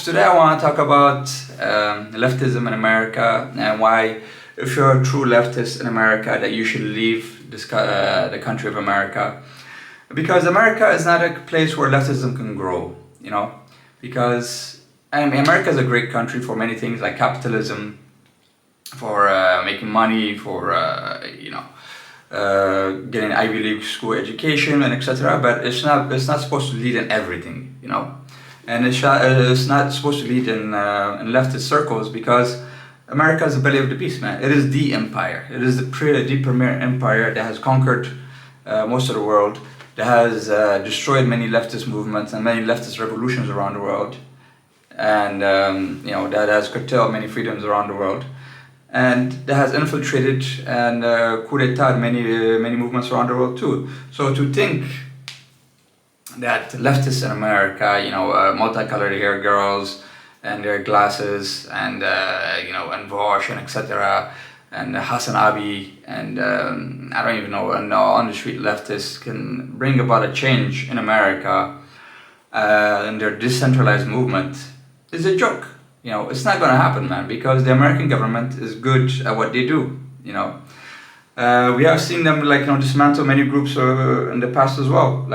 Today I want to talk about leftism in America and why, if you're a true leftist in America, that you should leave the country of America. Because America is not a place where leftism can grow, you know. Because America is a great country for many things like capitalism, for making money, for getting Ivy League school education and etc. But it's not supposed to lead in everything, you know. And it's not supposed to lead in leftist circles, because America is the belly of the beast, man. It is the empire. It is the premier empire that has conquered most of the world, that has destroyed many leftist movements and many leftist revolutions around the world, and that has curtailed many freedoms around the world, and that has infiltrated and coup d'etat many movements around the world too. So to think that leftists in America, multicolored hair girls and their glasses, and and Vosh and etc., and Hassan Abi, and I don't even know, and on the street leftists can bring about a change in America and their decentralized movement is a joke. It's not going to happen, man, because the American government is good at what they do. We have seen them dismantle many groups in the past as well,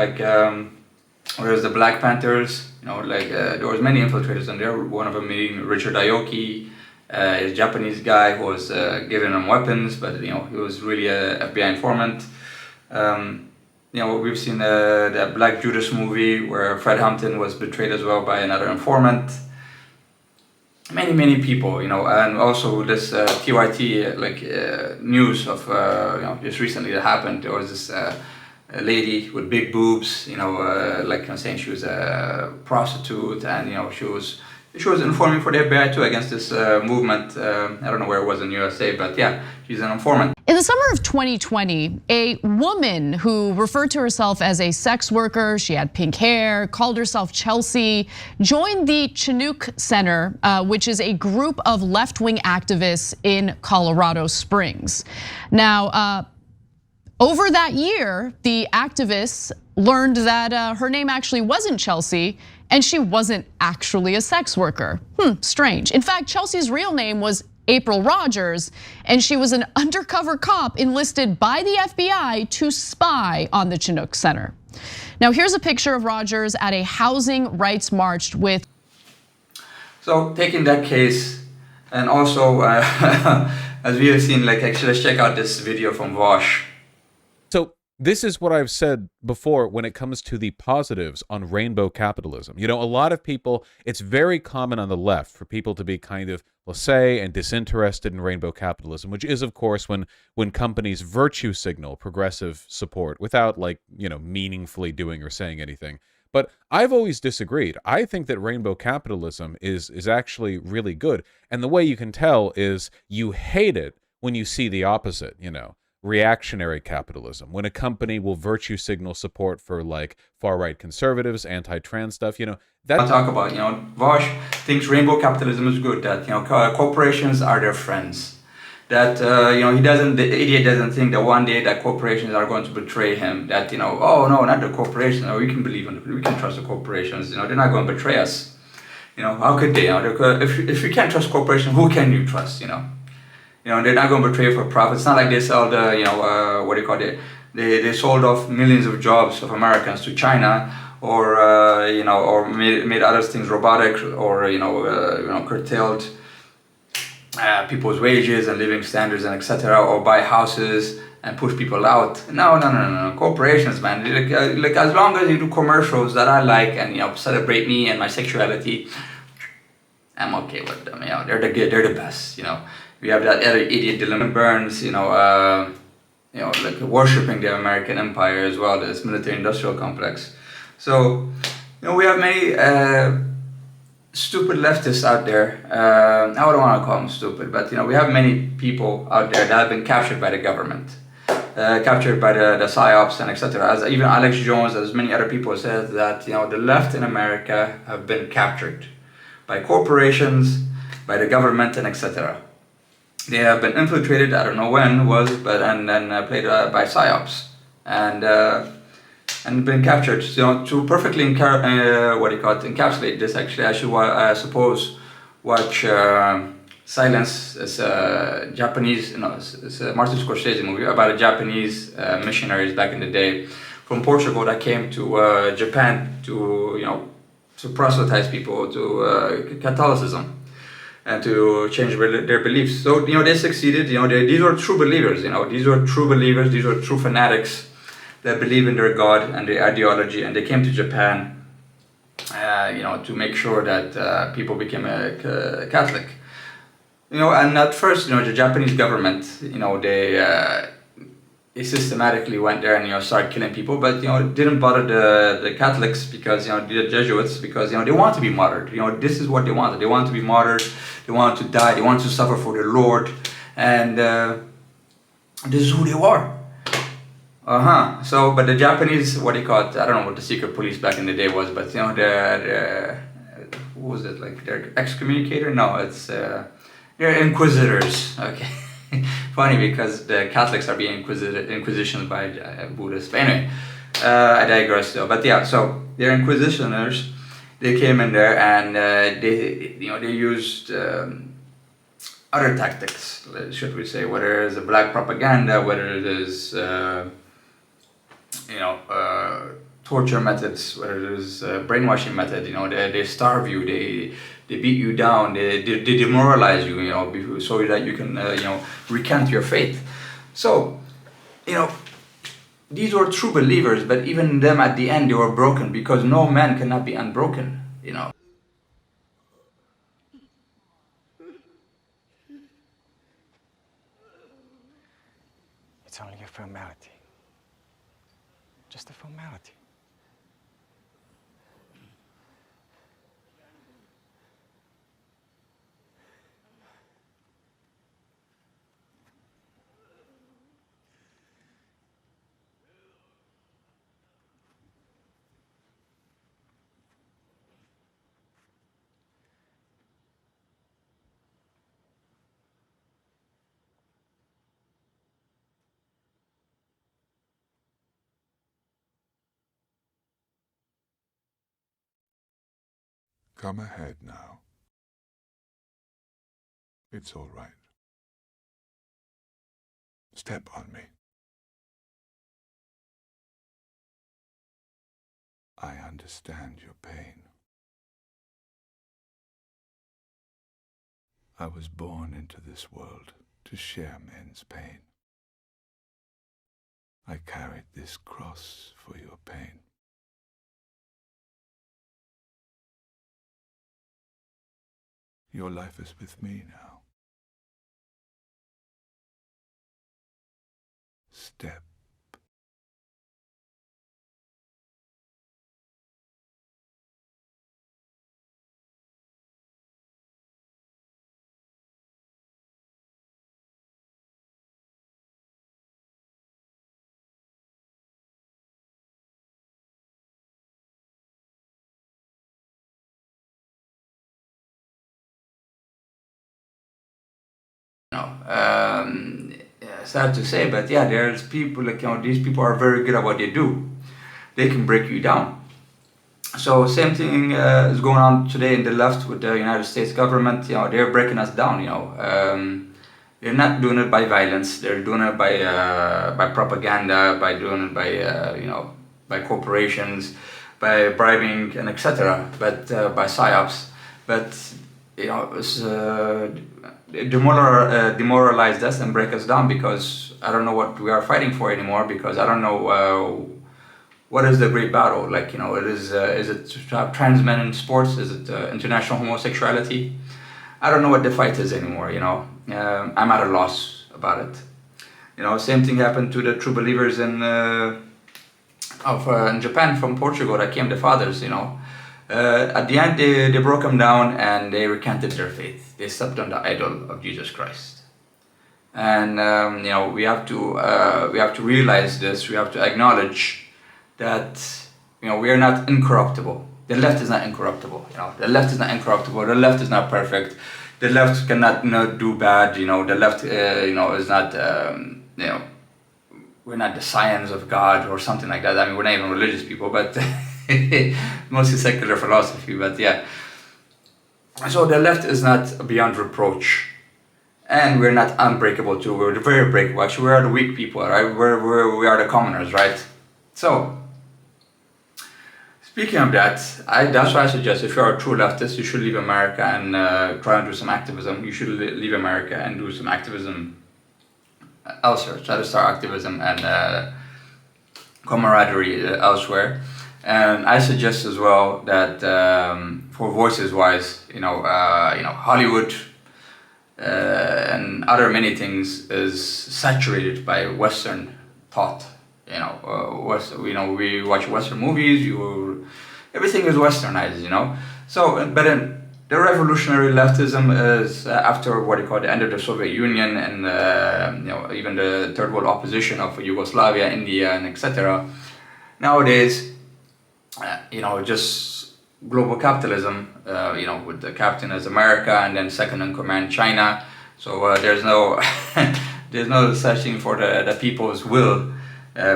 whereas the Black Panthers, there was many infiltrators in there. One of them being Richard Aoki, a Japanese guy who was giving them weapons, but he was really a FBI informant. We've seen the Black Judas movie where Fred Hampton was betrayed as well by another informant. Many people, and also this TYT news of just recently that happened. There was this a lady with big boobs, saying she was a prostitute, and she was informing for the FBI too against this movement. I don't know where it was in the USA, but yeah, she's an informant. In the summer of 2020, a woman who referred to herself as a sex worker, she had pink hair, called herself Chelsea, joined the Chinook Center, which is a group of left-wing activists in Colorado Springs. Now, over that year, the activists learned that her name actually wasn't Chelsea, and she wasn't actually a sex worker. Strange. In fact, Chelsea's real name was April Rogers, and she was an undercover cop enlisted by the FBI to spy on the Chinook Center. Now, here's a picture of Rogers at a housing rights march with. So taking that case, and also as we have seen, actually, let's check out this video from Vosh. So this is what I've said before when it comes to the positives on rainbow capitalism. A lot of people, it's very common on the left for people to be kind of blasé and disinterested in rainbow capitalism, which is, of course, when companies virtue signal progressive support without meaningfully doing or saying anything. But I've always disagreed. I think that rainbow capitalism is actually really good. And the way you can tell is you hate it when you see the opposite, reactionary capitalism, when a company will virtue signal support for far-right conservatives, anti-trans stuff, that I'll talk about, Vosh thinks rainbow capitalism is good, that, corporations are their friends. That, the idiot doesn't think that one day that corporations are going to betray him, that, oh no, not the corporations, we can we can trust the corporations, they're not going to betray us. How could they? If you can't trust corporations, who can you trust, they're not going to betray for profit. It's not like they sell the, they sold off millions of jobs of Americans to China, or or made other things robotic, or curtailed people's wages and living standards and etc., or buy houses and push people out. No. Corporations, man. As long as you do commercials that I like and celebrate me and my sexuality, I'm okay with them. They're the best. We have that other idiot Dylan Burns, worshipping the American empire as well, this military-industrial complex. So, we have many stupid leftists out there. I don't want to call them stupid, but we have many people out there that have been captured by the government, captured by the psyops and etc. As even Alex Jones, as many other people said, that the left in America have been captured by corporations, by the government, and etc. They have been infiltrated, I don't know when it was, but and then played by psyops. And and been captured. So to perfectly encapsulate this, actually, I should, I suppose, watch Silence. It's a Japanese, it's a Martin Scorsese movie about a Japanese missionaries back in the day from Portugal that came to Japan to, to proselytize people to Catholicism and to change their beliefs. So, they succeeded. These were true believers. These were true believers. These were true fanatics that believe in their God and their ideology, and they came to Japan, to make sure that people became a Catholic. And at first, the Japanese government, they systematically went there and started killing people, but didn't bother the Catholics because the Jesuits, because they want to be martyred. This is what they wanted. They want to be martyred. They want to die. They want to suffer for the Lord, and this is who they were. So, but the Japanese, what they call it, I don't know what the secret police back in the day was, but the what was it, like their excommunicator? No, it's they're inquisitors. Okay. Funny because the Catholics are being inquisitioned by Buddhists. But anyway, I digress though. But yeah, so they're inquisitioners. They came in there and they used other tactics, should we say, whether it's a black propaganda, whether it is torture methods, whether it is brainwashing method. They starve you, they beat you down, they demoralize you, so that you can recant your faith. So these were true believers, but even them at the end they were broken, because no man cannot be unbroken. It's only a formality. Just a formality. Come ahead now. It's all right. Step on me. I understand your pain. I was born into this world to share men's pain. I carried this cross for your pain. Your life is with me now. Step. Sad to say, but yeah, there's people these people are very good at what they do. They can break you down. So same thing is going on today in the left with the United States government. They're breaking us down. They're not doing it by violence. They're doing it by propaganda, by doing it by corporations, by bribing and etc. But by psyops. But it's demoralized us and break us down, because I don't know what we are fighting for anymore, because I don't know what is the great battle. Is it to have trans men in sports? Is it international homosexuality? I don't know what the fight is anymore. I'm at a loss about it. Same thing happened to the true believers in Japan from Portugal that came, the fathers. At the end, they broke them down and they recanted their faith. They stepped on the idol of Jesus Christ. And we have to realize this. We have to acknowledge that we are not incorruptible. The left is not incorruptible. The left is not incorruptible. The left is not perfect. The left cannot do bad. The left is not we're not the science of God or something like that. I mean, we're not even religious people, but mostly secular philosophy. But yeah, so the left is not beyond reproach, and we're not unbreakable too. We're very breakable. Actually, we are the weak people, right? We are the commoners, right? So, speaking of that, that's why I suggest if you're a true leftist, you should leave America and try and do some activism. You should leave America and do some activism elsewhere. Try to start activism and camaraderie elsewhere. And I suggest as well that for voices wise, Hollywood and other many things is saturated by Western thought. We watch Western movies. Everything is Westernized. So, but then the revolutionary leftism is after what you call the end of the Soviet Union and even the third world opposition of Yugoslavia, India, and etc. Nowadays, just global capitalism, with the captain as America and then second in command China. So there's no there's no such thing for the people's will,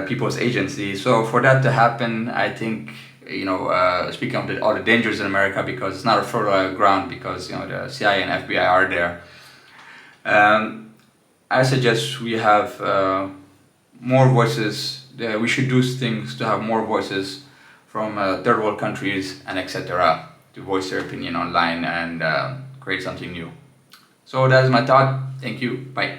people's agency. So for that to happen, I think, speaking of all the dangers in America, because it's not a fertile ground, because the CIA and FBI are there. I suggest we have more voices. We should do things to have more voices from third world countries and etc. to voice their opinion online and create something new. So that is my thought. Thank you. Bye.